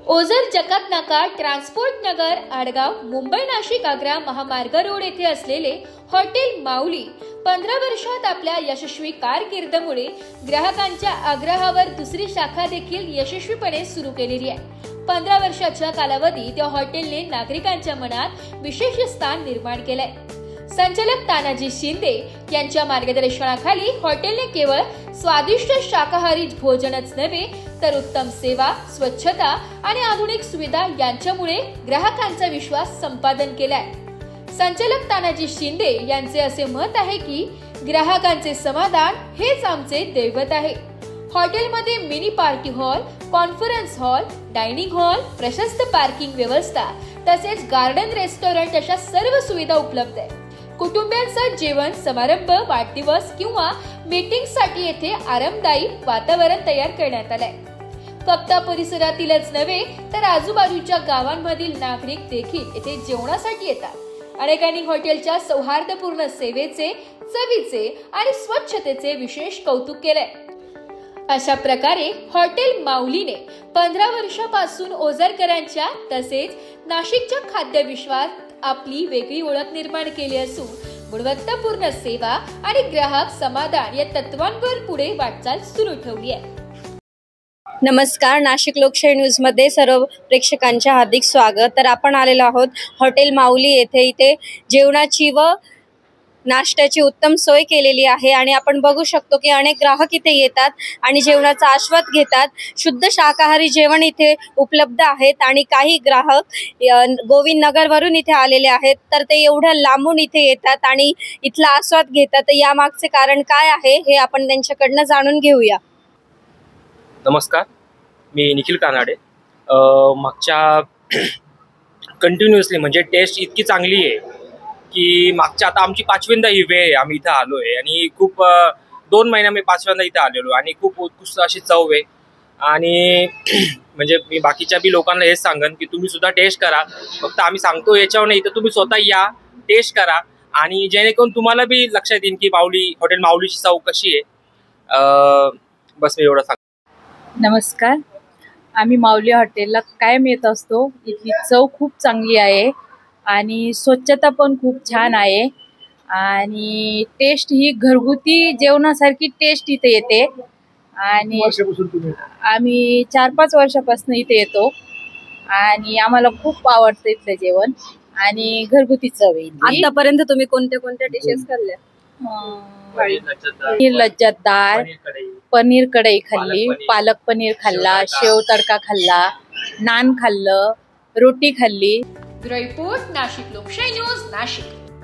ओझर जकात नाका ट्रान्सपोर्ट नगर आडगाव मुंबई नाशिक आग्रा महामार्ग रोड येथे असलेले हॉटेल माऊली 15 वर्षात आपल्या यशस्वी कारकीर्दीमुळे ग्राहकांच्या आग्रहावर दुसरी शाखा देखील यशस्वीपणे सुरू केलेली आहे। 15 वर्षाच्या कालावधीत त्या हॉटेलने नागरिकांच्या मनात विशेष स्थान निर्माण केलंय। संचालक तानाजी शिंदे यांच्या मार्गदर्शनाखाली हॉटेलने केवळ स्वादिष्ट शाकाहारी भोजनच नव्हे तर उत्तम सेवा, स्वच्छता आणि आधुनिक सुविधा यांच्यामुळे ग्राहकांचा विश्वास संपादन केलाय। संचालक तानाजी शिंदे यांचे असे मत आहे की ग्राहकांचे समाधान हेच आमचे दैवत आहे। हॉटेलमध्ये mini party hall, conference hall, dining hall, प्रशस्त पार्किंग व्यवस्था तसेच गार्डन रेस्टॉरंट अशा सर्व सुविधा उपलब्ध आहेत। कुटुंबियांचा जेवण समारंभ, वाढदिवस किंवा मीटिंगसाठी येथे आरामदायी वातावरण तयार करण्यात आलंय। फक्त परिसरातीलच नव्हे तर आजूबाजूच्या गावांमधील नागरिक देखील येथे जेवणासाठी येतात। अनेकांनी हॉटेलच्या सौहार्दपूर्ण सेवेचे, चवीचे आणि स्वच्छतेचे विशेष कौतुक केलंय। अशा प्रकारे हॉटेल माऊलीने 15 वर्षापासून ओझरकरांच्या तसेच नाशिकच्या खाद्य विश्वात आपली वेगळी ओळख निर्माण केली असून गुणवत्तापूर्ण सेवा आणि ग्राहक समाधान या तत्वांवर पुढे वाटचाल सुरू ठेवली आहे। नमस्कार, नाशिक लोकशाही न्यूज मध्ये सर्व प्रेक्षकांचे हार्दिक स्वागत। तर आपण आलेलो आहोत हॉटेल माऊली येथे। इथे जेवणाची व नाश्त्याची उत्तम सोय केलेली आहे आणि आपण बघू शकतो की अनेक ग्राहक इथे येतात आणि जेवणाचा आस्वाद घेतात। शुद्ध शाकाहारी जेवण इथे उपलब्ध आहेत आणि काही ग्राहक गोविंद नगर वरून इथे आलेले आहेत, तर ते एवढ्या लांबून इथे येतात आणि इथला आस्वाद घेतात। तर यामागचे कारण काय आहे हे आपण त्यांच्याकडनं जाणून घेऊया। नमस्कार, मी निखिल कानाडे। मागच्या कंटिन्युअसली म्हणजे टेस्ट इतकी चांगली आहे की मागच्या आता आमची 5वींदा ही वेळ आहे आम्ही इथं आलो आहे आणि खूप 2 महिन्या मी 5व्यांदा इथं आलेलो आणि खूप उत्कृष्ट अशी चव आहे। आणि म्हणजे मी बाकीच्या बी लोकांना हेच सांगन की तुम्ही सुद्धा टेस्ट करा। फक्त आम्ही सांगतो याच्यावर नाही तर तुम्ही स्वतः या, टेस्ट करा आणि जेणेकरून तुम्हाला बी लक्षात येईल की हॉटेल माऊलीची चव कशी आहे। बस मी एवढं सांगतो। नमस्कार, आम्ही माऊली हॉटेलला कायम येत असतो। इथली चव खूप चांगली आहे आणि स्वच्छता पण खूप छान आहे आणि टेस्ट ही घरगुती जेवणासारखी टेस्ट इथे येते। आणि आम्ही 4-5 वर्षापासून इथे येतो आणि आम्हाला खूप आवडतं इथलं जेवण आणि घरगुती चव आहे। आतापर्यंत तुम्ही कोणत्या डिशेस खाल्ल्या? पनीर लज्जतदार, पनीर कढई खाल्ली, पालक पनीर खाल्ला, शेव तडका खाल्ला, नान खाल्लं, रोटी खाल्ली। ब्युरो रिपोर्ट, नाशिक लोकशाही न्यूज, नाशिक।